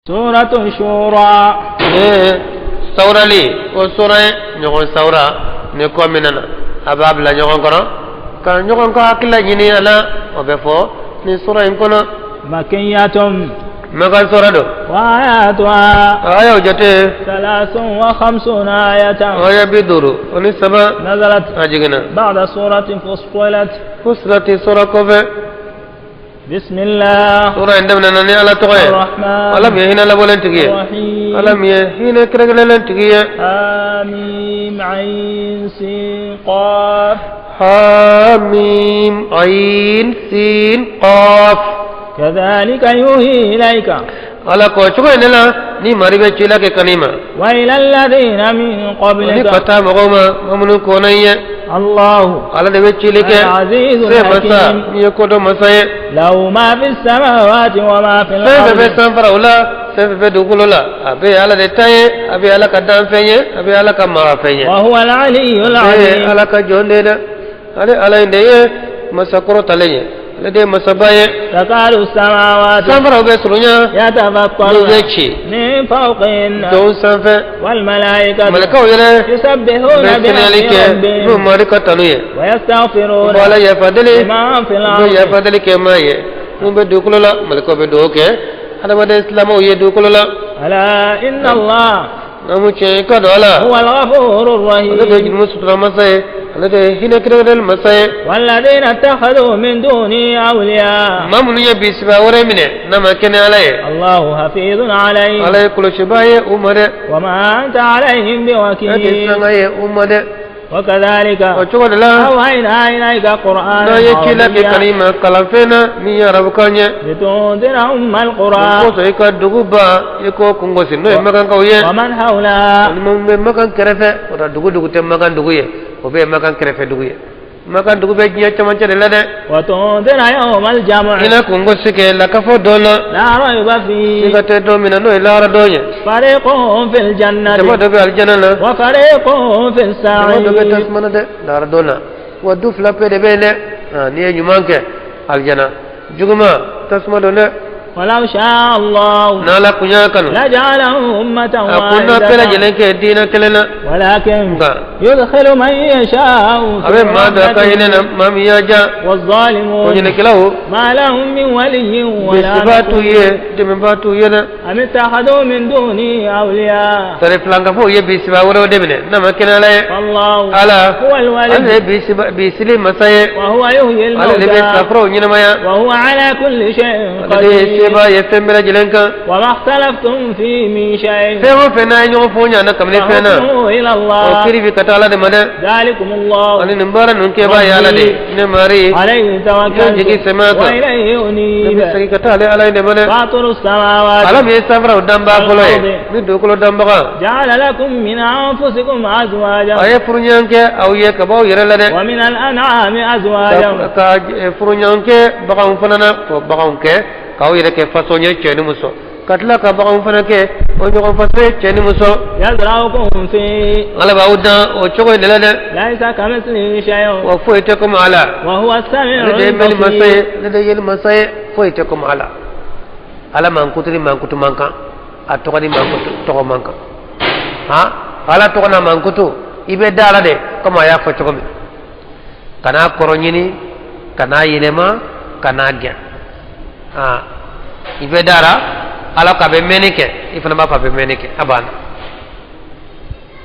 سورة الشورى سورة لي وسورة نقول سورة نقول مننا أباب لا نقول كنا كان نقول كأكل جني على وبفو نسورة إنكنا مكية مكان سورة دو وآياتها آية وجته 53 آية آية بدورو ونسبة نزلت أجينا بعد سورة فصلت سورة كوفة بسم الله سورة عندنا نني على تقوى الرحمن ألم يهينا لبولن تقية الرحيم ألم يهينا كرجلن تقية حميم عين سين قاف حميم عين سين قاف كذلك يوحي إليك على كوشكو إنلا ني مريبة چيلا کے كنيمة وإلى الذين من ني قبلك پتا مغوما ممنو كوناية الله على دبي چيلي کے العزيز الحكيم يكودو مساية له ما في السماوات وما في سيف في الأرض سنفر أولا سيف في دوكولولا أبي على دتاية أبي على كدام فيني أبي على كمارا فيني وهو العلي العظيم على كجون دينا على إنديه مسكرو تليه لدي مسباية تكاد السماوات سنفر أبي سرونيا يتفطرن نوزيكي من فوقهن دون سنفر والملائكة ملكا ويلا يسبحون بحمد ربهم ماركا تنوية ويستغفرون ولا يفضلي لمن في no الأرض yafadali ke maye no be dukulola malako be doke ada bade islamo ye dukulola ألا إن الله namu che ka dola هو الغفور ala الرحيم be jinu sutra masaye ala de hina kredel masaye والذين اتخذوا من دونه أولياء mamunu ye bisba wore mine nama kene alaye الله حفيظ عليه alaye kulo shibaye umare وما أنت عليهم ati بوكيل sangaye umade وكذلك o chogodala أوحينا إليك قرآنا na ye chila ke عربيا kalima kalafena ni ya rabkanye لتنذر أم القرى ko so ika duguba yeko kungo sinno makan kauye ومن حولها be makan kerefe ora dugu te makan dugu ye o be makan kerefe dugu ye makan dugu be jiya chamanche de lade وتنذر يوم الجمع ina kungo sike la kafo dona لا ريب فيه sigate do mina no ilara doye فريق في الجنة jama do be aljana na وفريق في jama do be السعير tasmana de lara dona wa du flape de bele ni nyumanke aljana juguma tasma do ne ولو شاء الله nala kunya kanu لجعلهم أمة akunna pela واحدة jelenke dina kelena ولكن nga يدخل من يشاء abe في ma da رحمته kayine na mamiya ja والظالمون kujine kilawo ما لهم من ولي ولا bisbatu نصير ye deme batu ye na أم اتخذوا من دونه أولياء tare flanka fo ye bisba woro de bine na makina la والله ala هو الولي ale bisili masaye وهو يحيي ale le be الموتى safro nyina maya وهو على كل شيء ale قدير seba ye fembera jelenka وما اختلفتم فيه من شيء fego fena nyo fo nya na kamne fena فحكمه إلى o الله kiri bi katala de made ذلكم الله ani nimbara nun ke ba ya la de ne mari عليه توكلت jigi semaka وإليه ne أنيب sagi katale ala de made فاطر السماوات ala me safra damba kolo ye mi do kolo damba ka جعل لكم من أنفسكم أزواجا aye furnyanke aw ye kabaw yere la de ومن الأنعام أزواجا ka furnyanke bakan fanana ko bakan ke kaw yere ke fasonye cheni muso katla ka bakan fana ke o nyogon fasre cheni muso يزرعكم فيه ala ba udan o chogo de la de ليس كمثله شيء wa fo ite kom ala وهو السميع de mel masaye البصير de yel masaye fo ite kom ala ala man kutri man kutu manka atokadi man kutu to manka ha ala to na man kutu ibe dala de kama ya fo chogo mi kana koronyini kana yilema kana gya ha ibe dara ala ka be menike ifana ba fa be menike abana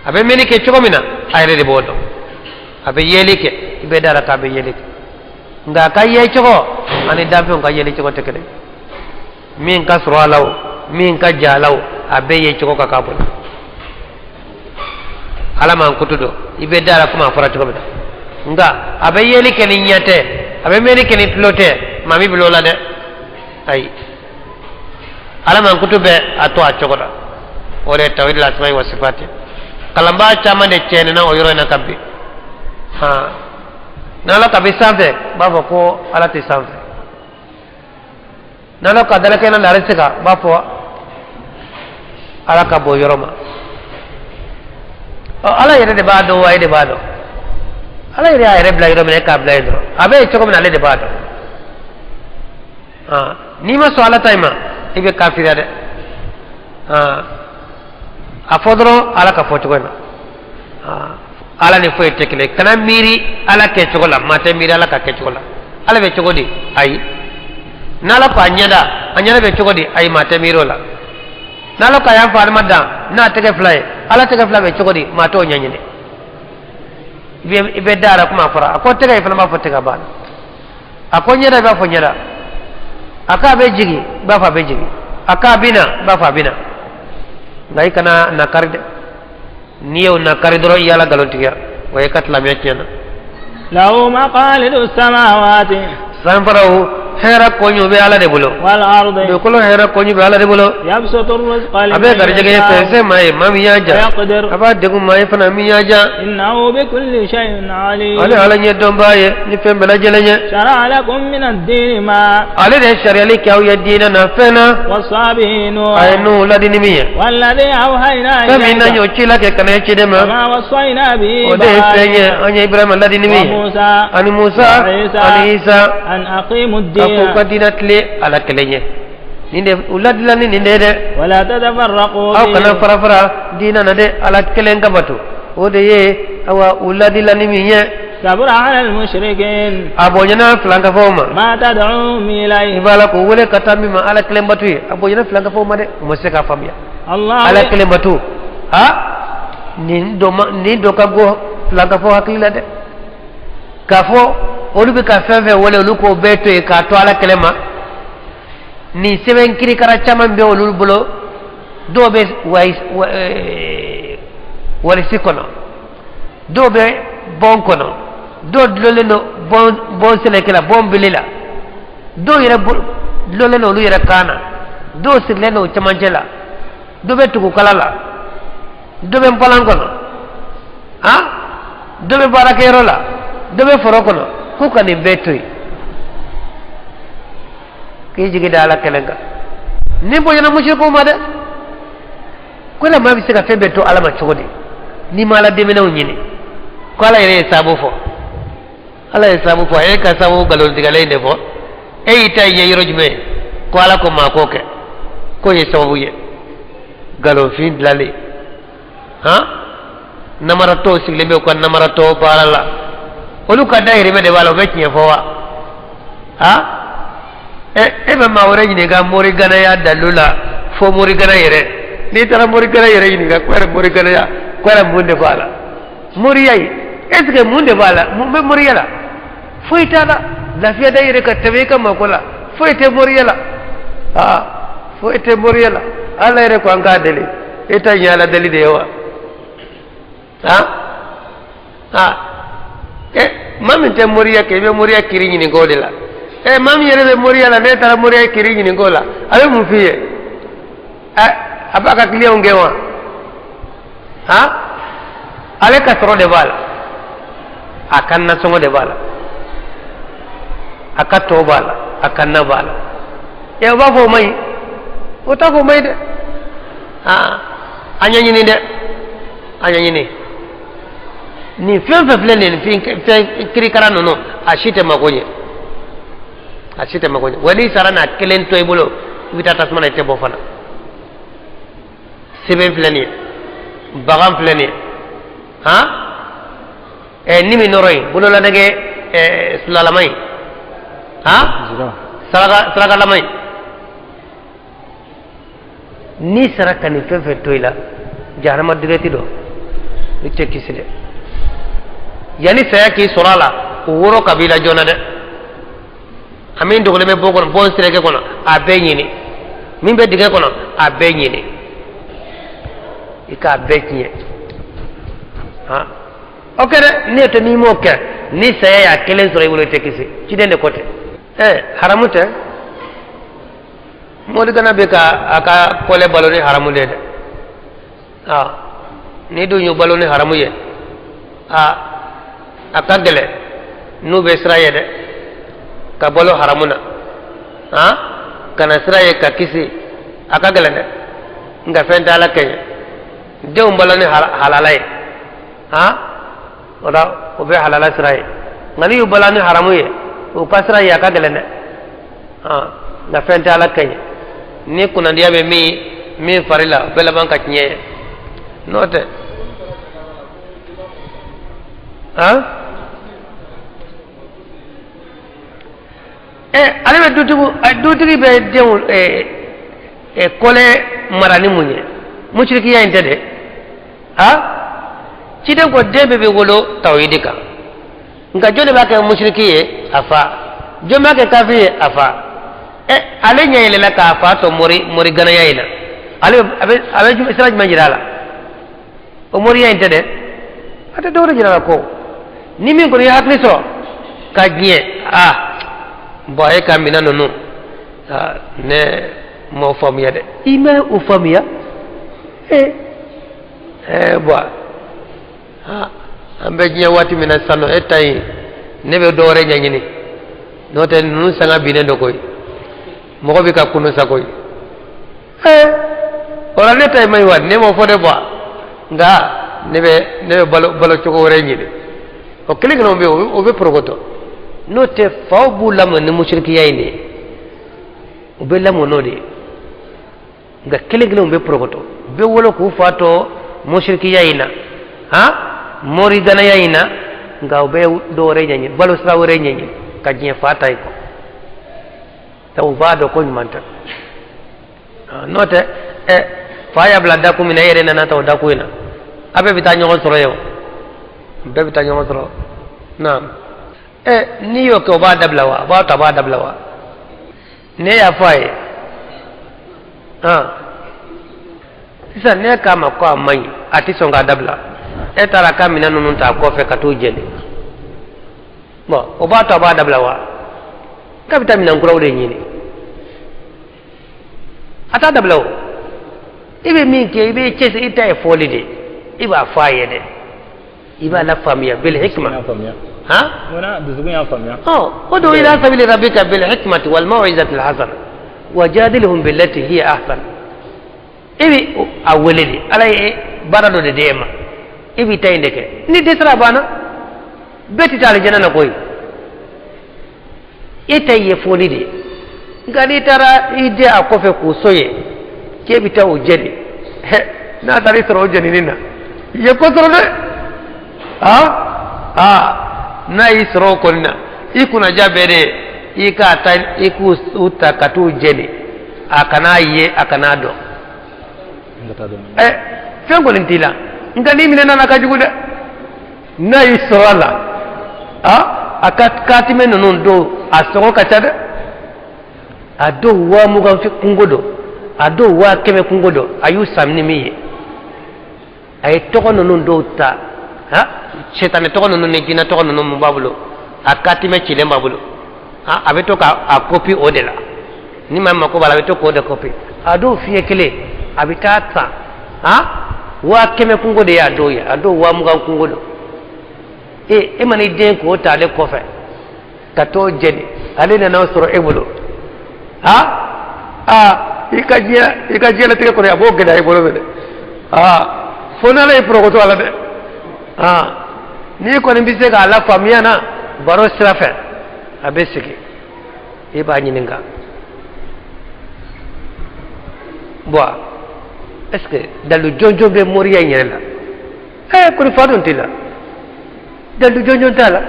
abe menike chogo mina ayre de bodo abe yelike ibe dara ka be yelike nga ka ye chogo ani dampe nga yeli chogo tekede min ka suralaw min ka jalaw abe ye chogo ka kabul ala man kutudo ibe dara kuma fara chogo mina nga abe yelike ni nyate abe menike ni tlote mami bilola de ay ala man kutube ato a chogoda ore tawhid al asma'i wa sifati kalamba chama de chene na oyoro na kabbi ha na la kabbi samfe baba ko ala ti samfe na la kadala ke na larisika bafo ala ka bo yoroma ala yere de bado wa de bado ala yere ayre bla yoro me ka bla yoro abe chogo na le de bado ha ni ma so ala taima ibe kafira de afodro ala ka fochogona ala ni foye tekile kana miri ala ke chogola mate miri ala ka ke chogola ala be chogodi ai nala ko anyada be chogodi ai mate mirola nala ka yam farma da na tege fly ala tege fly be chogodi mato nyanyine be dara kuma fara ako tege fala ma fotega ba ako nyada ba fo nyada aka be jigi ba fa be jigi aka bina ba fa bina ngai kana nakarde niyo nakaridro yala galontiya way kat la mekena lahu maqalidus samawati sanfarahu hera konyu be ala de bulo wal ardi be kolo hera konyu be ala de bulo yabsutur rizqa liman abe garjege pese mai mamiya ja aba degu mai fana miya ja innahu bi kulli shay'in alim ala nye dombaye ni fembe la jelenye shara'a lakum min ad-din ma ala de sharia li kaw yadina na fena wasabinu aynu ladini miya walladhi awhayna ilayka famina nyo chila ke kana chidema ma wasayna bi ode fenye anya ibrahim ladini miya ani musa ani isa an aqimu ad-din ko kadinatle ala kelenye ninde uladila ni ninde de wala tatafarraqu aw kana farafara dina na de ala kelenga batu ode ye awa uladila ni miye sabra ala al-mushrikin abonyana flanga foma ma tad'u ilayhi ibala ko wole katami ma ala kelen batu abonyana flanga foma de museka famia Allah ala kelen batu ha ni do ka go flanga fo hakila de kafo olu be ka fɛn fɛn wale olu k'o bɛɛ to yen k'a to ala kɛlɛ ma nin sɛbɛn kirikara caman bɛ olu bolo dɔw bɛ walisi kɔnɔ dɔw bɛ bɔn kɔnɔ dɔw dulonlen don bɔn sɛnɛkɛ la bɔn bele la dɔw yɛrɛ dulonlen don olu yɛrɛ kan na dɔw sirilen don cɛmancɛ la dɔw bɛ tugukala la dɔw bɛ npalan kɔnɔ dɔw bɛ baarakɛyɔrɔ la dɔw bɛ foro kɔnɔ ko ka nin bɛɛ to yen k'i jigi da ala kɛlɛ kan ni bonyana musirikow ma dɛ ko la maa bɛ se ka fɛn bɛɛ to ala ma cogo di n'i ma ala dɛmɛnɛw ɲini ko ala yɛrɛ ye sababu fɔ ala ye sababu fɔ a ye ka sababu nkalontigɛla in de fɔ e y'i ta ɲɛ yɔrɔ jumɛn ko ala ko maa k'o kɛ k'o ye sababu ye nkalonfin dilanlen namaratɔw sigilen bɛ u ka namaratɔ baara la olu ka dayirimɛ de b'a la o bɛ tiɲɛ fɔ wa e bɛ maa wɛrɛ ɲininka moriganaya dalu la fo morigana yɛrɛ n'i taara morigana yɛrɛ ɲininka ko yɛrɛ moriganaya ko yɛrɛ mun de b'a la moriya ye est ce que mun de b'a la mun bɛ moriya la foyi t'a la lafiya da yɛrɛ ka tɛmɛ i ka mako la foyi tɛ moriya la foyi tɛ moriya la ala yɛrɛ ko an k'a deli e ta ɲɛ ala deli de ye wa maa min tɛ moriya kɛ i bɛ moriya kiri ɲininka o de la maa min yɛrɛ bɛ moriya la ne taara moriya kiri ɲininka o la a bɛ mun f'i ye a b'a ka kiliyanw gɛn wa ale ka sɔrɔ de b'a la a ka nasɔngɔ de b'a la a ka tɔ b'a la a ka na b'a la o b'a fɔ o ma ɲi o t'a fɔ o ma ɲi dɛ a ɲɛɲini dɛ a ɲɛɲini nin fɛn fɛn filɛ nin fɛn kirikara ninnu a si tɛ mako ɲɛ a si tɛ mako ɲɛ wa n'i sara n'a kelen to i bolo i bɛ taa tasuma na i tɛ bɔ fana sɛbɛn filɛ nin ye bagan filɛ nin ye ni min nɔrɔ yen bololadɛgɛ silalama in sarakalama in n'i sara ka nin fɛn fɛn to i la jahanama dirɛti dɔ i tɛ kisi dɛ yanni saya k'i sɔrɔ a la o woro ka b'i la joona dɛ a min dogolen bɛ bon kɔnɔ bon sirɛkɛ kɔnɔ a bɛɛ ɲini min bɛ dingɛ kɔnɔ a bɛɛ ɲini i k'a bɛɛ tiɲɛ o kɛ dɛ ne tɛ n'i m'o kɛ ni saya y'a kelen sɔrɔ i bolo i tɛ kisi ciden de ko tɛ haramu tɛ mɔdigana bɛ ka a ka kɔlɛ balo ni haramu de dɛ ni dun y'o balo ni haramu ye a ka gɛlɛ n'u bɛ sira ye dɛ ka balo haramu na ka na sira ye ka kisi a ka gɛlɛn dɛ nka fɛn tɛ ala kɛ ye denw balo ni halala ye o la o bɛ halala sira ye nka n'i y'u balo ni haramu ye o ka sira ye a ka gɛlɛn dɛ nka fɛn tɛ ala kɛ ye ni kunnadiya bɛ min min farila bela ban ka tiɲɛ n'o tɛ ale bɛ dutigi bɛ denw kɔlɛ mara ni mun ye musirikiya in tɛ dɛ ciden ko den bɛɛ bɛ wolo tawhidi kan nka jɔn de b'a kɛ musiriki ye a fa jɔn b'a kɛ kafiri ye a fa ale ɲɛ yɛlɛla k'a fa tɔ mori ganaya in na ale a bɛ sira jumɛn jira a la o moriya in tɛ dɛ a tɛ dɔwɛrɛ jira a la ko ni min kɔni ye hakili sɔrɔ ka diɲɛ bon e ka minɛn ninnu ne m'o faamuya dɛ i ma o faamuya bon an bɛ diɲɛ waati min na sisan nɔ e ta in ne bɛ dɔwɛrɛ ɲɛɲini n'o tɛ ninnu sanga binnen don koyi mɔgɔ bɛ ka kunu sa koyi o la ne ta in ma ɲi wa ne m'o fɔ dɛ bɔ nka ne bɛ balo cogo wɛrɛ ɲini o kelen kelen bɛ yen o bɛ porokoto n'o tɛ faw b'u lamɔ ni musirikiya in de ye u bɛ lamɔ n'o de ye nka kelen kelen bɛ porokoto u bɛ wolo k'u fa tɔ musirikiya in na mori ganaya in na nka u bɛ dɔ wɛrɛ ɲɛɲini balo sira wɛrɛ ɲɛɲini ka diɲɛ fa ta ye kɔ u b'a dɔn ko ɲuman tɛ n'o tɛ fa y'a bila daku min na e yɛrɛ nana ta o daku in na a bɛɛ bɛ taa ɲɔgɔn sɔrɔ yen o bɛɛ bɛ taa ɲɔgɔn sɔrɔ naam n'i y'o kɛ o b'a dabila wa a b'a to a b'a dabila wa ne y'a fɔ a ye sisan ne k'a ma ko a man ɲi a tɛ sɔn k'a dabila e taara k'a minɛn ninnu ta kɔfɛ ka t'o jɛni bon o b'a to a b'a dabila wa k'a bɛ taa minɛn kuraw de ɲini a t'a dabila o i bɛ min kɛ i bɛ cɛsiri i ta ye fɔli de i b'a fɔ a ye dɛ i b'a lafaamuya bil hikma ادعو إلى سبيل ربك بالحكمة والموعظة الحسنة وجادلهم بالتي هي أحسن إبي أولدي على بردو ديما إبي تايندك ني تسرى بانا بيتي تالي جنانا كوي إتاي يفولي دي غادي ترى إيدي أكوفي كوسوي كيبي تاو جدي نا تاري سرو جني نينا يكوسرو دي na yi sɔrɔ kɔni na i kunna ja bɛɛ de i k'a ta i k'u ta ka t'u jeni a kana ye a kana dɔn fɛn kɔni t'i la nka n'i minɛ nana ka jugu dɛ n'a y'i sɔrɔ a la a ka kaatimɛ ninnu don a sɔngɔ ka ca dɛ a dɔw 20,000 kungo don a dɔw 100,000 kungo don a y'u san ni min ye a ye tɔgɔ ninnu dɔw ta shetane tɔgɔ ninnu ni jinɛ tɔgɔ ninnu mun b'a bolo a katimɛ cilen b'a bolo a bɛ to k'a kopi o de la ni maa mako b'a la a bɛ to k'o de kopi a dɔw fiɲɛ kelen a bɛ taa san 100,000 kungo de y'a dɔw ye a dɔw 20,000 kungo don e ma n'i den k'o ta ale kɔfɛ ka t'o jɛni ale nana o sɔrɔ e bolo i ka diɲɛlatigɛ kɔnɔ a b'o gɛlɛya i bolo dɛ fo n'ala y'i porokoto a la dɛ n'i kɔni bɛ se k'a la faamuya na baro sira fɛ a bɛ sigi i b'a ɲininka bon est ce que dalu jɔnjɔn bɛ moriya in yɛrɛ la kɔni fa dun t'i la dalu jɔnjɔn t'a la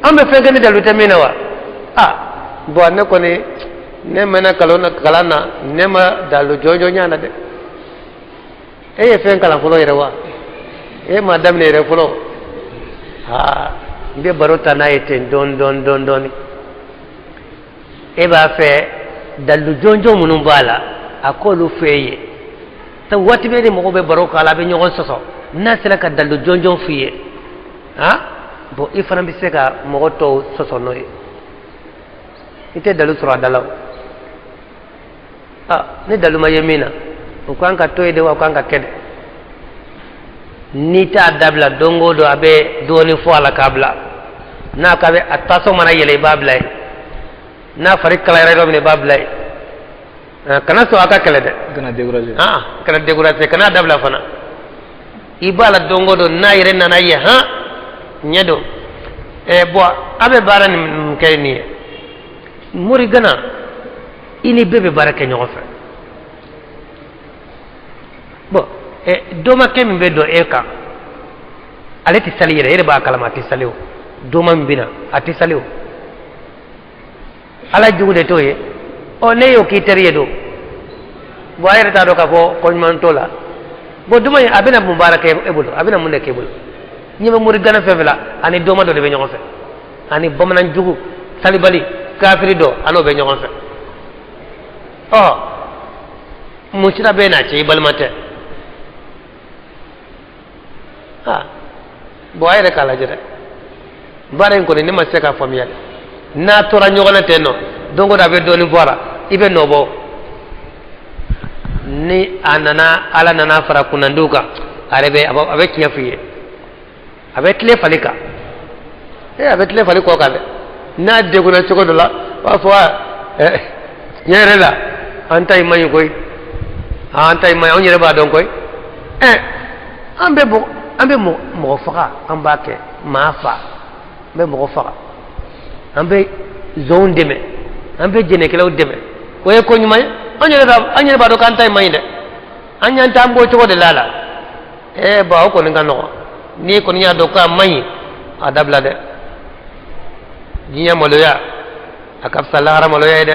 an bɛ fɛn kɛ ni dalu tɛ min na wa bon ne kɔni ne mɛnna kalan na ne ma dalu jɔnjɔn ɲa na dɛ e ye fɛn kalan fɔlɔ yɛrɛ wa e ma daminɛ yɛrɛ fɔlɔ n bɛ baro ta n'a ye ten dɔɔni e b'a fɛ dalu jɔnjɔn minnu b'a la a k'olu f'e ye sabu waati bɛɛ de mɔgɔw bɛ baro k'a la a bɛ ɲɔgɔn sɔsɔ n'a sera ka dalu jɔnjɔn f'i ye bon i fana bɛ se ka mɔgɔ tɔw sɔsɔ n'o ye i tɛ dalu sɔrɔ a da la o ni dalu ma ye min na o kan ka to yen de wa o kan ka kɛ dɛ n'i t'a dabila don o don a bɛ dɔɔnin fɔ a la k'a bila n'a ka bɛ a taasɔ mana yɛlɛ i b'a bila yen n'a fari kalayara yɔrɔ min i b'a bila yen kana sɔn a ka kɛlɛ dɛ kana décourager kana dabila fana i b'a la don o don n'a yɛrɛ nana ye ɲɛ don bon a bɛ baara nin kɛ nin ye mori gana i ni bɛɛ bɛ baara kɛ ɲɔgɔn fɛ doma ke min be do eka ale ti sali yere ba kalama ti saliw doma min bina ati saliw ala jugude to ye o ne yo ki teriye do bo ayre ta do ka fo ko man tola bo duma abina mubaraka e bulo abina munde ke bulo ñima muri gana fefela ani doma do de be ñoxo fe ani bamanan jugu sali bali kafiri do ano be ñoxo fe mucira be na ci balmate bo ayre kala jere bare ko ni ma seka famiyal na tora ñogona tenno dongo da be doni fora ibe nobo ni anana ala nana fara kunanduka arebe abe kinya fiye abe tle falika abe tle faliko kale na de gona choko dola wa fo nyere la antai mayu koy antai may on yere ba don koy ambe mo faka ambake mafa be mo faka ambe zone deme ambe jene kelaw deme waye ko nyumay anyere ba do kan tay mayde anyan tambo choko de lala ba ko nga no ni ko nya do ka may adabla de jinya moloya akap salara moloya de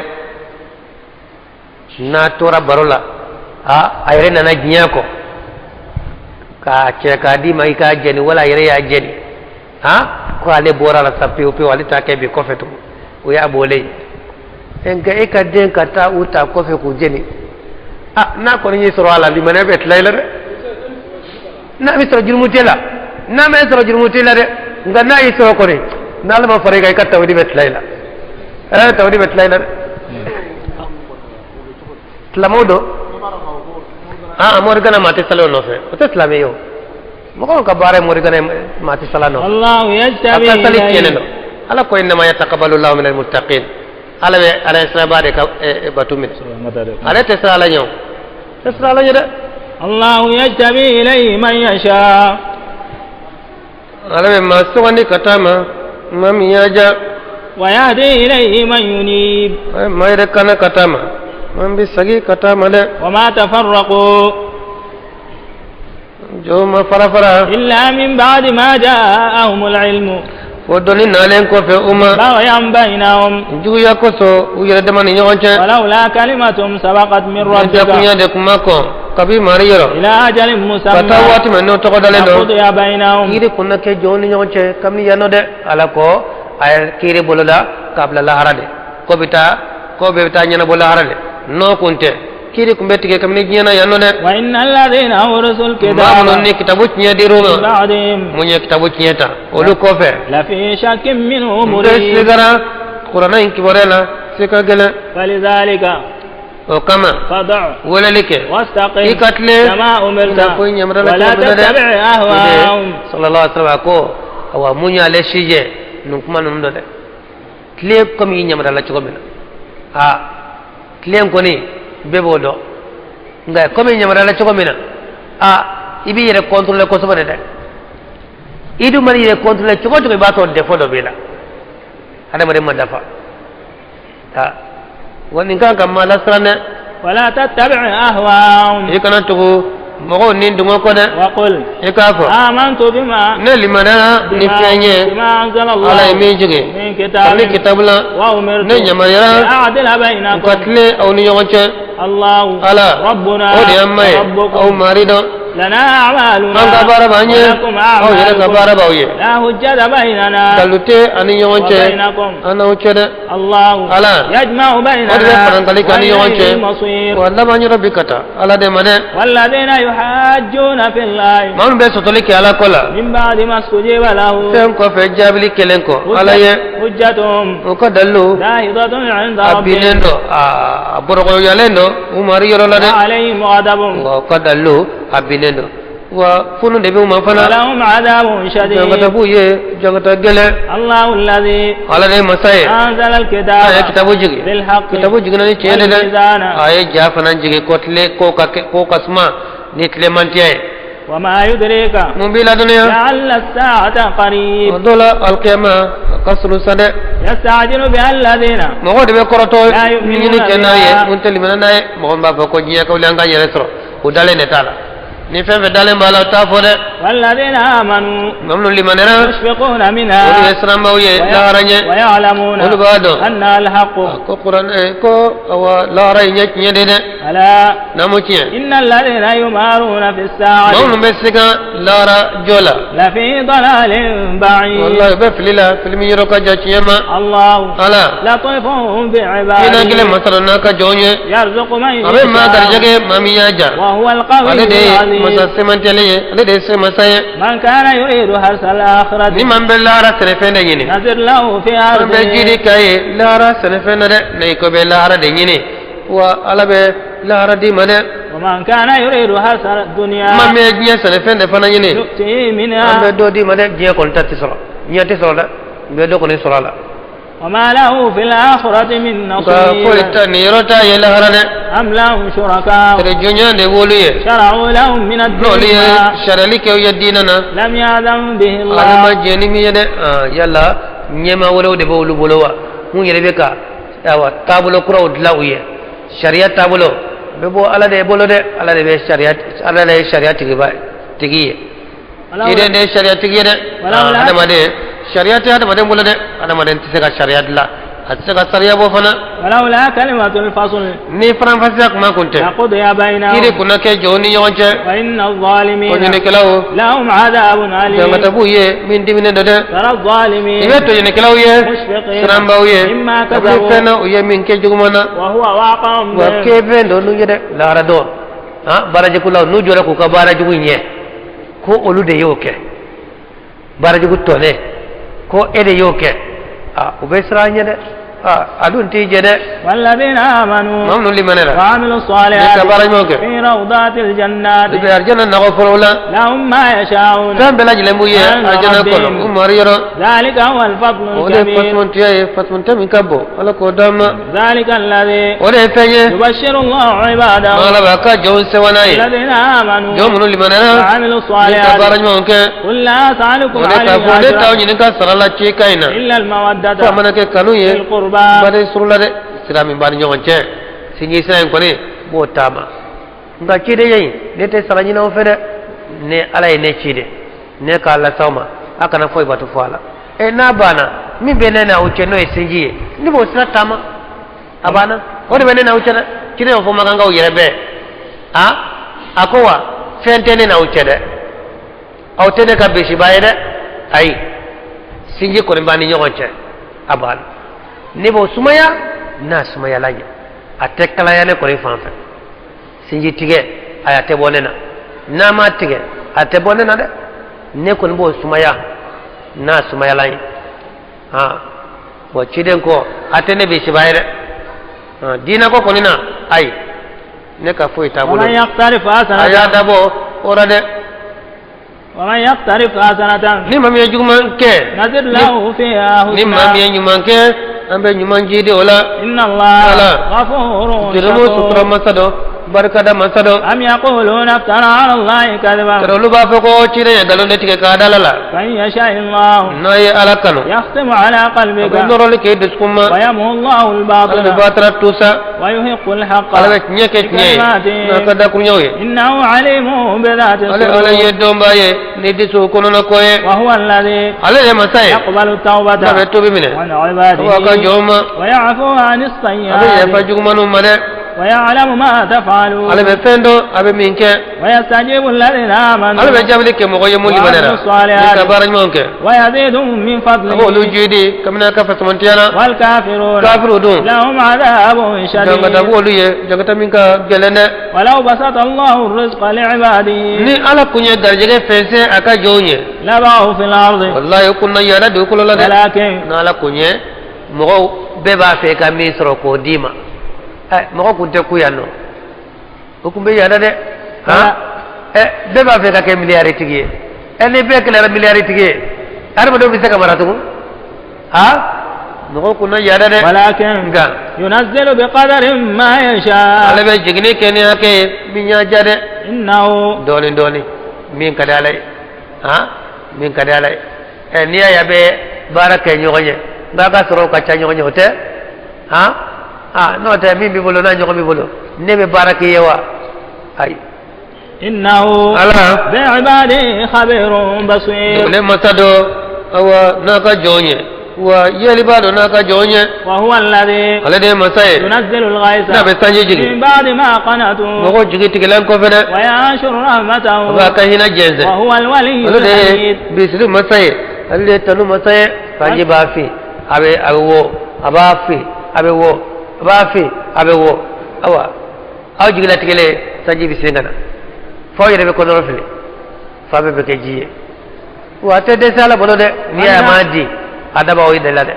na tora barola ayre nana jinya ko ka che ka di mai ka jeni wala yere ya jeni ko ale bora la sapi upi wali ta ke bi kofetu o ya bole enga e ka den ka ta uta kofe ku jeni na ko ni soro ala di mane bet layla de na mi soro jurmu tela na me soro jurmu tela de nga na yi soro ko ni na la ma fare ga ka tawdi bet layla tawdi bet layla tlamodo morgana mati salo no fe o teslame yo mo ko ka bare morgana mati sala no Allah yastabi ilayhi ala ko inma yataqabbalu Allahu minal muttaqin ala be ala sabade ka batumin ala tesala nyo tesala nyo de Allah yastabi ilayhi man yasha ala be maswani katama mam yaja wa yahdi ilayhi man yunib mayre kana katama man bi sagi kata male wama tafarraqu jo ma farafara illa min ba'di ma ja'ahumul ilmu fodoni nalen ko fe umma bayan bainahum ju ya ko so u yere demani nyonche walaula kalimatum sabaqat min rabbika kunya de kuma ko kabi mari yoro ila ajalin musamma kata wati men no to ko dale do ya bainahum iri kunna ke joni nyonche kamni yano de ala ko ay kire boloda kabla la harade ko beta nyana bola harade no kunte kiri kumbeti ke kamni jina yanno ne wa innal ladina ursul kitaba ma ni kitabu nya diruma ba'dim munya kitabu nyeta olu ko fe la fi shakkin minhu murid sigara qur'ana inki borela sika gele falidhalika o kama fad'u wala like wastaqim ikatle kama umirta ko nyamra wala tattabi' ahwa'ahum sallallahu alaihi wasallam ko awa munya le shije nun kuma nun do de kle comme yi nyamra la ci ko mina klien ko ni bebo do nga comme nyamara la choko mina ibi yere contrôler ko sobade de idu mari yere contrôler choko choko ba to defo do bela ada mari madafa woni kan kam mala strane wala tattabi' ahwaahum ikana to mo ni ndungo ko de wa qul ikafo amantu bima ne limana ni fenye bima anzala Allah ala mi jige min kitabla wa umirtu ne nyamara a'dila bainakum qatle aw ni yonche Allah ala rabbuna odi amma aw marido lana a'maluna an kabara banye aw yere kabara bawye la hujjata bainana kalute ani yonche ana uchede Allah ala yajma'u bainana odi faran kalika ni yonche masir walla banyu rabbikata ala de made walladheena yuhajjuna fillahi man be sotolike ala kola min ba'di ma stujiba lahu tem ko fe jabli kelenko ala ye hujjatum ko dallu dahidatun 'inda rabbihim abinendo aborogo yalendo umari yorola de alayhim ghadabun ko dallu abinendo wa funu de be ma fana lahum 'adabun shadid jangata buye jangata gele Allahu alladhi ala de masaye anzala al-kitaba ay kitabu jigi bil haqq kitabu jigi na ni chele de ay jafana jigi kotle ko kasma ni tle mantiye وما يدريك مبيلا دنيا لعل الساعة قريب دولا القيامة قصر سنة يستعجل بها الذين مغود بكرتو لا يؤمنون من كناية بها منتل من ناية مغون بابا كو جيا كو لانغا يرسرو ودالي نتالا نفهم بدالين بالا تافوده والذين آمنوا نمن لمن را يشفقون منها والإسلام بويه لا رنيه ويعلمون أن الحق القرآن كو أو لا رنيه نيدنا ألا نموتيه إن الذين يمارون في الساعة نمن بسكا لا رجولا لفي ضلال بعيد والله بفللا في الميروكا جاتيما الله ألا لطيف هنا بعباده كلمة مثلا كجونيه يرزق من أبي ما يشاء درجة ما مياجا وهو القوي العزيز مساسمان تليه لدي سمسايا من كان يريد حرث الآخرة نمان بالله را سنفين يني نزر له في من أرضه بجيري كاي لا را سنفين نيكو بالله را ديني وعلى بالله را دي مدى ومن كان يريد حرث الدنيا ما ميجي سنفين دفنا يني نؤتيه من منها بدو دي مدى جيه كنت تسرع نيا تسرع بدو كني سرع لا وما له في الآخرة من نصيب كفرت نيروتا يلهرنا أم لهم شركاء ترجونيا دبوليه شرعوا لهم من نولي الدنيا شرليك يديننا لم يأذن به الله alama jeni mi yede yalla nyema wolo de bolu bolowa mu yede beka awa tabulo kuro dla uye sharia tabulo bebo ala de bolo de ala de be sharia tigi ba tigi ide de sharia tigi de ada made sharia te ada made bolo de ada made tisega sharia dla atsaga sharia bo fana ولولا كلمة الفصل ni fran fasak ma kunte لقضي بينهم kire kuna ke joni yonche وإن الظالمين konyene kelawo لهم عذاب أليم jangata buye min dimine de ترى الظالمين ibeto yene kelawo ye مشفقين sramba uye مما abu كسبوا fena uye min ke jugumana وهو واقع wa بهم kebe ndo nu yede lara do ha baraje kula nu jore ko ka baraje ku nye ko olu de yoke baraje ku tole ko ede yoke ubesra nye de adun ti jede والذين آمنوا mamnu limanera وعملوا الصالحات بارج موكي. في روضات الجنات be arjana na goforola لهم ما يشاءون tan bela jile muye arjana ko umar yoro ذلك هو الفضل ode الكبير fatmun tiye fatmun tamin kabo ala ko dama ذلك الذي ode fenye يبشر الله عباده mala ba ka jown sewanai الذين آمنوا jomnu limanera وعملوا ka الصالحات baraj monke قل لا أسألكم ode ka عليه funde taw أجرا nyini ka sarala ci kaina إلا المودة ko mana ke kanu في ye القربى bare surula de sirami bani nyon ce sinyi sen ko ne bo tama nga ci de yin ne te sara nyina o fede ne ala ne ci de ne ka la sawma aka na foi batu fala e na bana min be ne na o ce no e sinji ni bo sira tama abana o de be ne na o ce ci ne o fo maganga o yere be ha akowa fente ne na o ce de o te ne ka be shi baye de ai sinji ko ne bani nyon ce abana ne bo sumaya na sumaya laña a tekkalaya ne ko ni fanfe sinji tige aya te bonena na ma tige a te bonena de ne ko ni bo sumaya na sumaya laña ha bo ciden ko atene be sibayre dina ko konina ay ne ka foy tabulo ومن يقترف حسنة aya dabo ora de ومن يقترف حسنة ni mam ye jugman ke نزد له فيها ni mam حسنا ye nyuman ke ambe nyuman jide ola إن الله ألا. غفور dirmo sutra شكور masado barkada masado أم يقولون افترى على الله كذبا terolu ba fa ko cire galonde tike ka dalala فإن يشاء الله noye alakano يختم على قلبك norol ke diskuma ويمحو الله ala الباطل batra tusa ويحق الحق ala nyeke nye na kada kunyoye إنه عليم بذات ala ala الصدور yeddo mbaye ni disu kono na koye وهو الذي ala le masaye يقبل التوبة ba to bimine عن wa ka عباده joma ويعفو عن abe ya السيئات fa jugmanu mare ويعلم ما تفعلون ala be fendo abe minke ويستجيب الذين آمنوا ala be jabli ke mo ye muli banera ni ka baraj monke ويزيدهم من abo lu فضله jidi kamna ka fasmantiana والكافرون kafiru dun لهم عذاب jangata شديد bo lu ye jangata min ka gelene ولو بسط الله الرزق لعباده ni ala kunye darjege fense aka jonye لبغوا في الأرض wallahi kunna yara do kulola de ولكن na ala kunye mo be ba fe ka misro ko dima mo ko kunte ku yanno o kumbe yara de ha be ba fe ka ke miliyari tigi ene be kala miliyari tigi ar mo do bi saka maratu ha mo ko kunna yara de ولكن ga ينزل بقدر ما يشاء ala be jigni kene ake minya jade إنه doni doni min kadalai ha min kadalai niya ya be baraka nyogonye ngaka soro ka cha nyogonye hote ha no te min bi bolo na nyogo mi bolo ne be baraka yewa ay إنه بعباده خبير بصير لما تدو أو ناكا جوني ويلبادو ناكا جوني وهو الذي ينزل الغيث من بعد ما قنطوا وينشر رحمته وهو الولي الحميد بسر مساي اللي تنو مساي فانجي بافي أبي wo abafi abe wo abafi abe wo awa aw jigila tigele sanji bisingana fo yere be ko no fili fa be ke jiye wa te de sala bolo de niya madi adaba o yidela de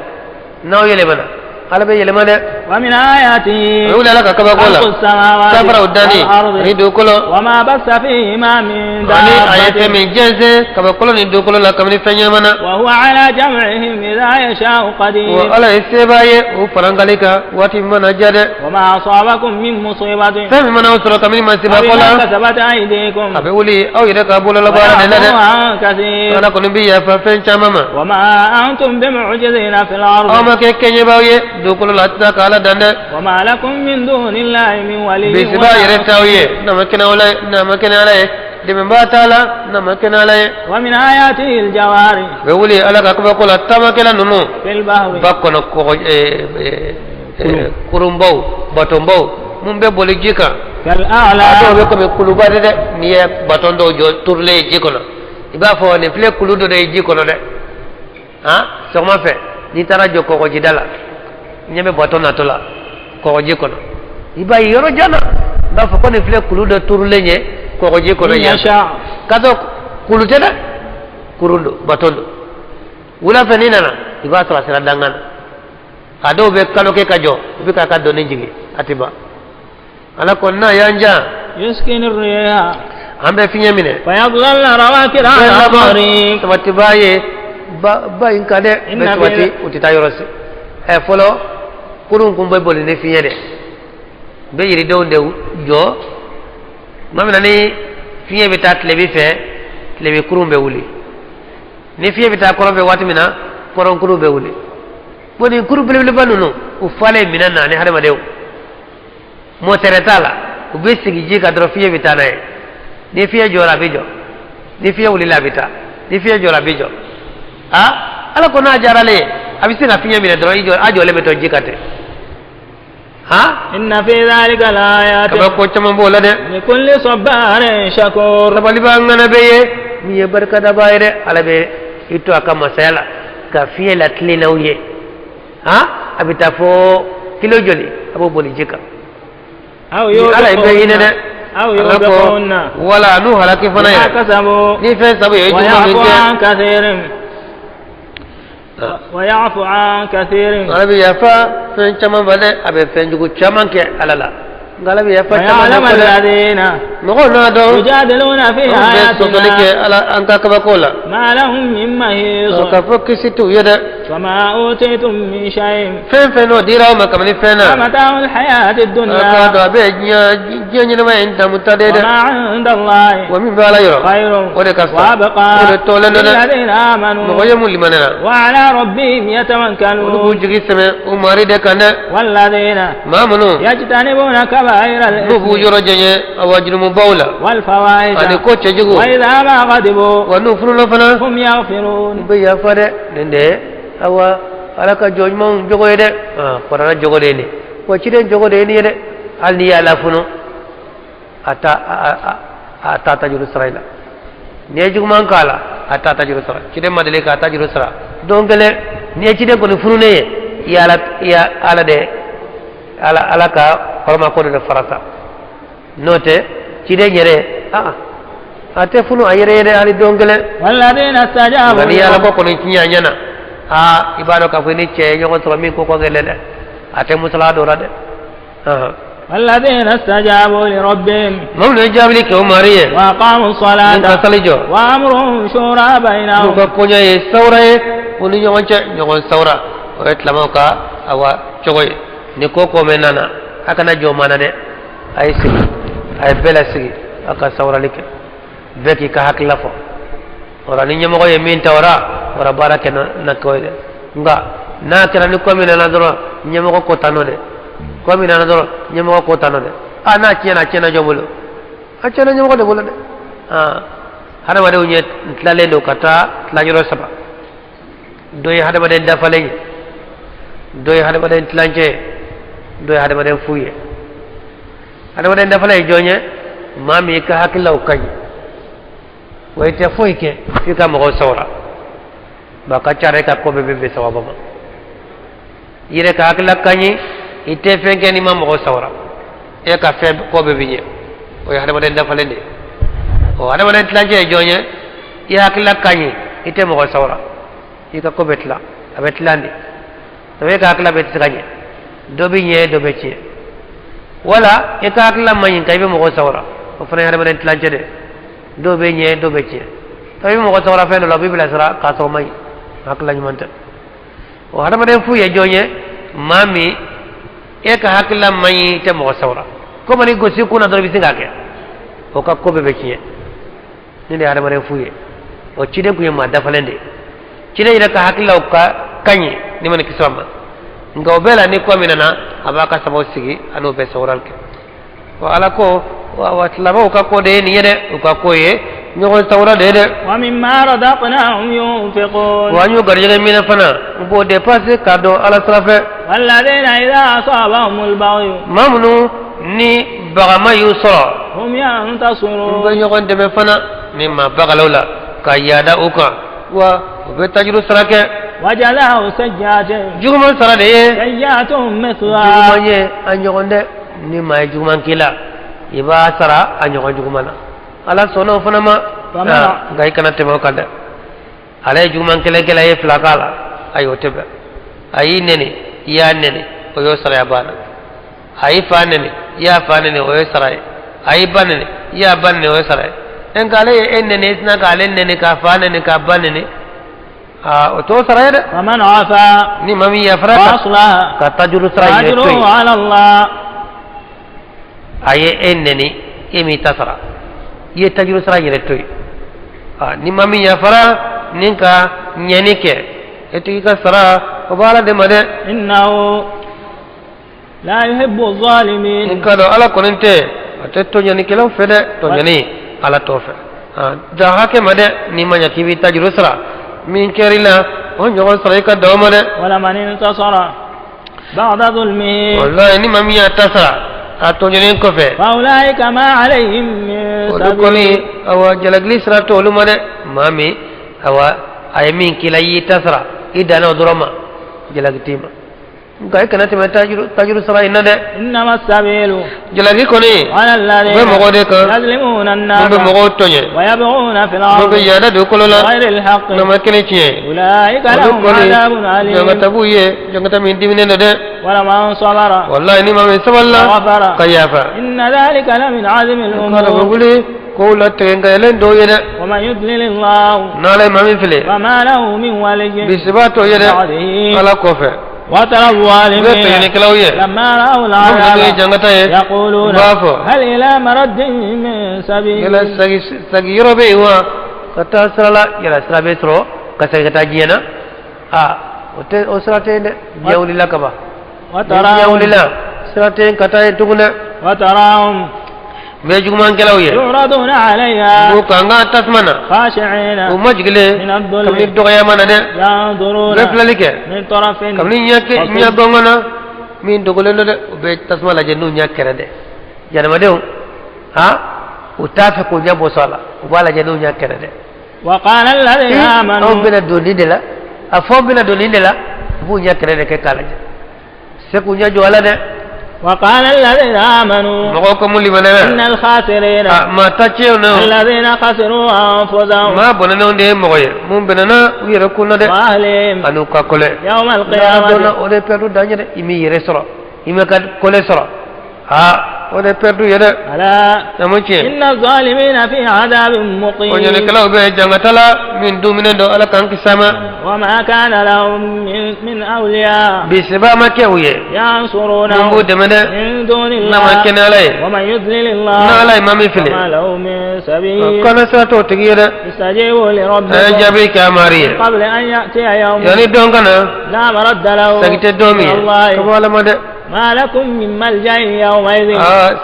naw yele bana ala be yele made wa min ayati wala laka kaba kola sabra udani ni do kolo wa ma basa fihi ma min dani ayate min jenze kaba kolo ni do kolo la kamni fanya mana wa huwa ala jam'ihim idha yasha'u qadir wa ala isebaye u parangalika wati mana jade wa ma asabakum min musibatin fa mana usra kamni masiba kola kasabat aydikum abe wuli aw yede ka bolo la bara ne lade ana ko bi ya fa fen chamama wa ma antum bimu'jizina fil ard aw ma ke kenye baye dokolo latta kala dande wa ma lakum min dunillahi min wali bisiba yere tawye na makina wala de memba taala na makina wala wa min ayatihi aljawari be wuli ala ka ko latta makina nunu fil bahri bakkono ko kurumbaw batombaw mum be boli jika kal a'la do be ko be kulubade de niye batondo jo turle jikono iba fo ne fle kuludo de jikono de ha so ma fe ni tarajo ko jidala nyame boto na tola ko jikono iba yoro jana da fa ko ne fle kuludo turle nye ko jikono ya kato kuluteda kurundo batondo wula fe ni nana iba to asira dangana ado be kalo ke kajo be ka ka doni jigi atiba ala ko na yanja yuskinu riha ambe finya mine fa yadhalla rawakira al-abari tabatibaye ba inkade be tabati utita yorose e folo kurun kumbe boli ne finya de be yiri do ndew jo mamina ni finya be tat lebi fe lebi kurun be wuli ni finya be ta koron be watimina koron kurun be wuli boni kuru bele banunu u fale minan na ne harema dew mo teretala u be sigi ji ka dro fiye bitana e ni fiye jora bijo ni fiye wuli la bita ni fiye jora bijo ha ala ko na jarale abisi na fiye mi dro ijo ajo le beto jikate ha inna fi dhalika la ayatin kaba ko chama bola de ni kulli sabarin shakur sabali ba ngana beye mi ye barka da bayre ala be itu akama sala ka fiye la tlina uye ha abita fo kilo joli abo boli jika aw yo ala ibe ine de aw yo gafonna wala nu halaki fana ya kasabu ni fe sabu ye jumo min ke kathirin wa ya'fu an kathirin alabi yafa fen chama bale abe fen jugu chaman ke alala ngalabi yafa chama alladina mogo na do yujadiluna fi ayatina ala anka kaba kola ma lahum min mahis ka fokisitu yada وما أوتيتم من شيء فين وديرا وما كمان فينا متاع الحياة الدنيا وما عند الله ومن بالا يرى خير وأبقى للذين آمنوا وعلى ربهم يتوكلون والذين يجتنبون كبائر الإثم والفواحش وإذا ما غضبوا هم يغفرون awa alaka jojmon jogoyde korana jogode ni ko ciden jogode ni de alni ya lafuno ata tajuru saraila ne jugman kala ata tajuru sara ciden madale ka tajuru sara dongele ne ciden ko ni funune ya ala de alaka horma ko de farata note ciden yere ate funu ayere de ali dongele walladina stajabu ni ala ko ni tinya nyana ibado ka fini che ñoko to min ko ko gelede ate musala do rade والذين استجابوا لربهم مولى جابلي كو ماريه واقاموا الصلاه وامرهم شورى بينهم ko ko ñay sawray woni ñoko sawra retlamo ka awa cogoy ni ko ko menana akana jomana de ay sigi ay bela sigi aka sawra like beki ka hakla fo ora ni ñamo ko yemin tawra ora barake na ko de nga na kera ni ko mi na doro ñamo ko tanode ko mi na doro ñamo ko tanode ana cena jobulu acana ñogo de bola de hadama de ñe tlale do kata tlajiro saba doy hadama de dafale doy hadama de tlanje doy hadama de fuye hadama de dafale joñe mami ka hakilaw kañ wayte foyke fi ka mo sawra ba ka care ka ko be sawaba ma yire ka hakila kañi ite fenke ni ma mo sawra e ka fe ko be biñe o hadama de dafale de o hadama de tlanje joñe ya hakila kañi ite mo sawra ika ko betla abetlandi tawe ka hakila bet kañi do biñe do becce wala e ka hakila mayin kay be mo sawra o fana hadama de tlanje de do be ñe do be ci tawi mo ko sawra fe lo bibla sara ka so may ak lañ manta o hadama dem fu ye joñe mami e ka hakla may te mo sawra ko mani go si kuna do bi singa ke o ka ko be ci ni de hadama dem fu ye o ci de ku ma dafalende ci de ira ka hakla o ka kanyi ni man kisama ngo bela ni ko minana abaka sabo sigi anu be sawral ke o ala ko wa tlabo ka ko de ni yede ka ko ye ñoo tawra de de wa mimma radaqnahum yunfiqun wa ñu garje mina fana bo dépasser cadeau ala salafe walladheena idha asabahumul baghy mamnu ni bagama yusra hum yantasurun ba ñu ko debe fana ni ma bagalawla ka yada uka wa be tajru sarake wajalahu sajjatan juguma sarade sajjatun mithla juguma ye anyogonde ni ma juguma kila iba sara anyogo jugumana ala sono fana ma ngai kana temo kanda ala juguman kele kele ay flakala ayo tebe ayi nene ya nene o yo sara bana ayi fa nene ya fa nene o yo sara ayi banene ya banene o yo sara en kale en nene isna kale nene ka fa nene ka banene o to sara de faman afa ni mami ya faraka asla ka tajuru sara ye ajru ala allah aye en nene emi tasara ye tajuru sara ye toy ni mami ya fara ninka nyanike etu ka sara o bala de made innahu la yuhibbu adh-dhalimin ninka do ala konente atetto nyanike law fede to nyani ala to fe da hake made ni manya kibi tajuru sara min kerila on nyogon sara ka do made wala man intasara ba'da dhulmihi wallahi ni mami ya tasara atonyene ko fe faulaika ma alayhim min sabil awa jalagli sra to lumade mami awa ay min kilayi tasra idana durama jalagtima gay kana te tajuru sra inade innama sabilu jalagi koni ala alladhi be mo de ko yazlimuna an-nas be mo tonye wa yabghuna fil ardi be yada do kolola ghayra al-haqq no makene ci ulaika lahum adabun alim jonga tabuye jonga tamin dimine de wala man sabara wallahi ni mami saballa kayafa inna dhalika la min azmi al-umur kana buguli ko la tenga yelen do yede wa man yudlil Allah nala mami file fama lahu min waliyyin bisibato yede ala ko fe وترى الظالمين لما رأوا العذاب يقولون هل إلى مرد من سبيل سجيرو بيوا كتاسرلا يلا سرابيترو كسرتاجينا وسراتين يولي لكبا يولي لا سراتين كتاي تغنا وتراهم بيجومان كلاويه يعرضون عليها وكانغا تسمنا خاشعين ومجغله من الظلم كم يدغيا من ده ينظرون رفللك من طرف كم نياك نيا غونغنا من دغلن ده بتسمع لا جنو نيا كرده جنمدو ها وتافق جابو صلا وبالا جنو نيا كرده وقال الذين آمنوا او بلا دوني دلا افو بلا دوني دلا بو نيا كرده كالاج سكو نيا جوالا ده وقال الذين آمنوا إن الخاسرين ما تجيونا الذين خسروا أنفسهم ما بننا ده مغير مم بننا ويركونا ده وأهلهم أنو كقولة يوم القيامة أوده بيرو دانية إمي يرسلا إمي كاد كولة سلا أوده بيرو يده ألا نموذج إن الظالمين في عذاب مقيم وجن كلاو بجانغتلا من دومين دو على كان كسامة وما كان لهم من أولياء بسبب ما كويه ينصرونه من دون الله ومن يضلل الله وما له من سبيل كان ساتو تغيره استجيبوا لربكم جابي كاماريه قبل أن يأتي يوم يعني دون كنا لا مرد له سكت دومي الله كبالا مده ما لكم من ملجأ يومئذ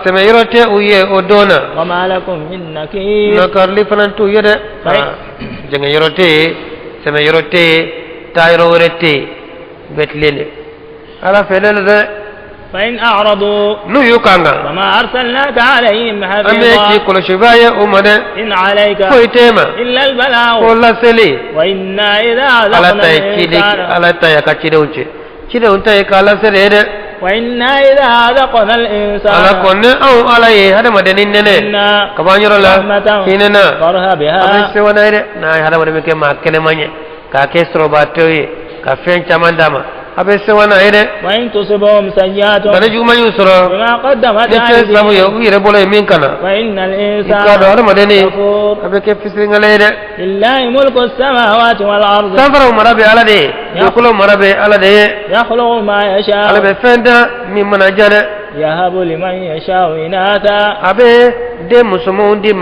سميرته ويه ودونا وما لكم من نكير نكارلي فنانتو يده جنيروتي سميروتي تايرورتي بتليل على فعل فإن أعرضوا نيوكانا وما أرسلناك عليهم حفيظا أميكي كل شبايا أمنا إن عليك فويتما إلا البلاغ والله سلي وإنا إذا أذقنا الإنسان على تايكا تشيدوچي تشيدون تايكا على سريد وإنا إذا أذقنا الإنسان على كون أو عليه هذا مدنين نene كبانيرو لا هيننا فرها بها أبي سوانا إيه ناي هذا مدنين كم أكنه ماني كاكسرو باتوي كافين كمان داما أبي سوانا إيه وإن تصبهم سيئات بنجوم يسرا بما قدمت أيديهم يربوله مين كنا فإن الإنسان كفور أبي كيف تسرين عليه لله ملك السماوات والأرض سافر مرابي على ده يقول مرابي على ده يخلق ما يشاء على بفندا من مناجر يهب لمن يشاء إناثا أبي ده مسلمون دي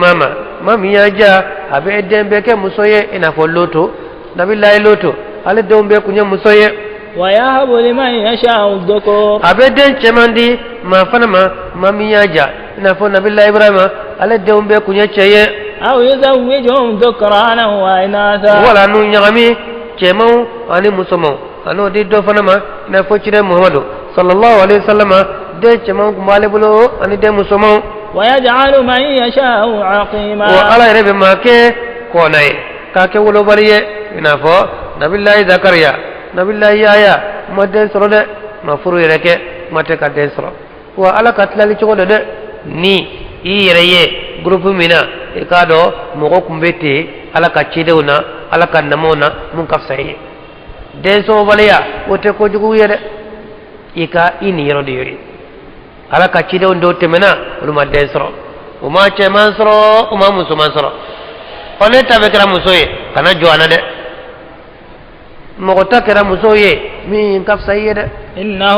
مامي يجا أبي ده بيك مسوية إن فلوتو نبي لا يلوتو على ده بيك كنيا مسوية ويهب لمن يشاء الذكور أبدا كماندي ما فنما ما مياجا نفون نبي الله إبراهيم على الدوم بيكون يشيء أو يزوجهم ذكرانا وإناثا ولا نو يغمي كمو أني مسلمو أنو دي دو فنما نفوشي محمد صلى الله عليه وسلم دي كمو كمالي بلو أني دي مسلمو ويجعل من يشاء عقيما وعلى ربي ما كي كوناي كاكي ولو بريه نفو نبي الله زكريا نبي الله يايا ما دنسرو ده ما فرو يركه ما تك دنسرو وعلى كتلالي چوكو ده ni iyereye groupe mina ikado moko kumbete ala kachidewna ala kannamona mun kafsaye denso baleya wote ko jugu yede ika ini yero de yori ala kachidew ndo temena luma densro uma chemansro uma musumansro oneta bekra musoye kana joana de مغتا كرا مسويه من كف سيد إنه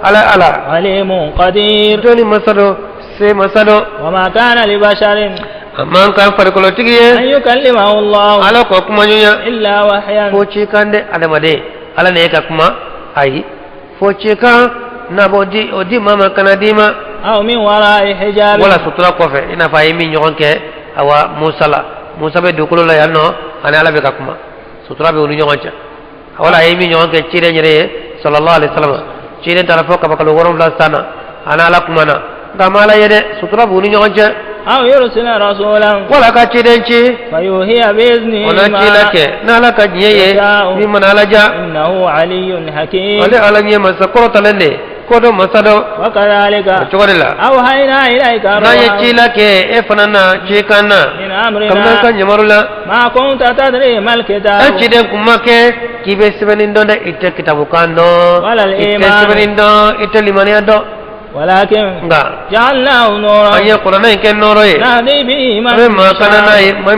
على عليم قدير دوني مسلو سي مسلو وما كان لبشر أما كان فرقلو تيجي أن يكلمه الله على كوكما نيا إلا وحيا فوشي كان دي على مدي على نيكا كما أي فوشي كان نابودي ودي ماما كان ديما أو من وراء حجاب ولا سترا كوفي إنا فايمي نيون كي أو موسى بدوكلو لا يانو أنا على بكاكما سترا بيوني نيون كي wala yimi ñoo ke ci reñere sallallahu alaihi wasallam ci den tara fokka bakalo worom la sana ana la kumana gamala yede sutura bu ni ñoo ci aw yursila rasulan wala ka ci den ci fayuhiya biizni wala ci la ke na la ka nyeye mi mana la ja innahu aliyyun hakim wala ala nyema sakoro talende kodo masado wakadhalika chogorela awhayna ilayka na ye ci la ke e fanana ci kana min amrina kamna ka nyamarula ma kunta tadri mal kitab ci den kuma ke kibe sebenindo de ite kitabu kando ite sebenindo ite limania do ولكن جعلناه نورا أي قرآن كن نوري نهدي به من كان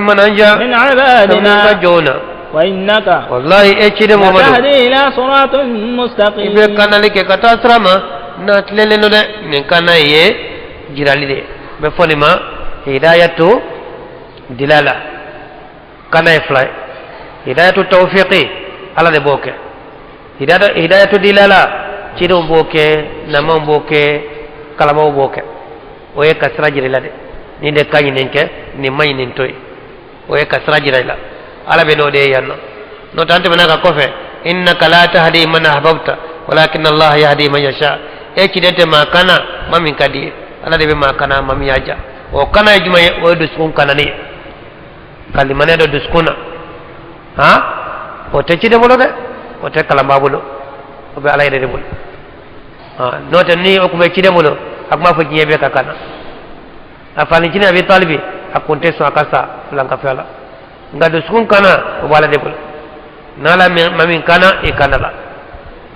من أنجا من عبادنا جونا وإنك والله إيشيد محمد تهدي إلى صراط مستقيم إذا كان لك كتاسرما ناتلين نود نكنا يه جرالي ده بفونما هداية دلالة كان يفلاي هداية توفيقي على دبوك هداية دلالة cido boke namam boke kalamo boke oye kasra jirila de ni de kanyi nenke ni may nin toy oye kasra jirila ala be no de yanno no tante menaka kofe innaka la tahdi man ahbabta walakin allah yahdi man yasha e cidete ma kana mamin kadi ala de be ma kana mami yaja o kana juma o duskun kana ni kalimane do duskuna ha o te cide bolo de o te kalamba bolo o be ala de bolo note ni o kuma cide mulo akma fa jiye be kakana afani cine abi talibi akonte so akasa lanka fela ngado sukun kana o wala debul nala mamin kana e kanala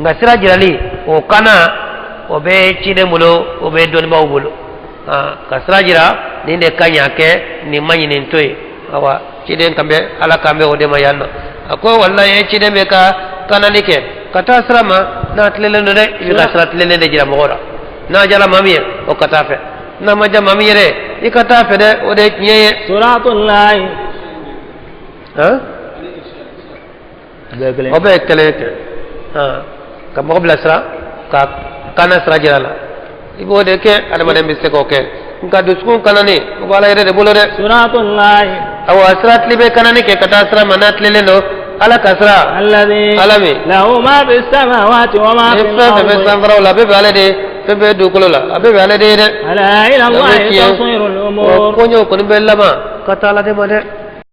ngasira jirali o kana o be cide mulo o be don baw mulo kasra jira ni de kanya ke ni manyi nin toy awa cide kambe ala kambe o de mayanno ako wallahi cide be ka kana like kata srama na tlelene de ila srat tlelene de jira mogora na jala mamiye o kata fe na maja mamiye re ikata fe de o de nyeye suratul lahi ha o be kele ka mo bla sra ka kana sira jira la i b'o de kɛ adamaden bɛ se k'o kɛ nka dusukun kanani o b'ala yɛrɛ de bolo dɛ suratullahi awɔ sira tile bɛ kanani kɛ ka taa sira ma n'a tilenlen don ala ka sira ala min lahu ma bis samawati wa ma fil ardi fɛn fɛn bɛ sanfaraw la a bɛɛ bɛ ale de fɛn bɛɛ dugukolo la a bɛɛ bɛ ale de ye dɛ ala ila allahi tasirul umur ko ɲɛw kɔni bɛ laban ka taa ala de ma dɛ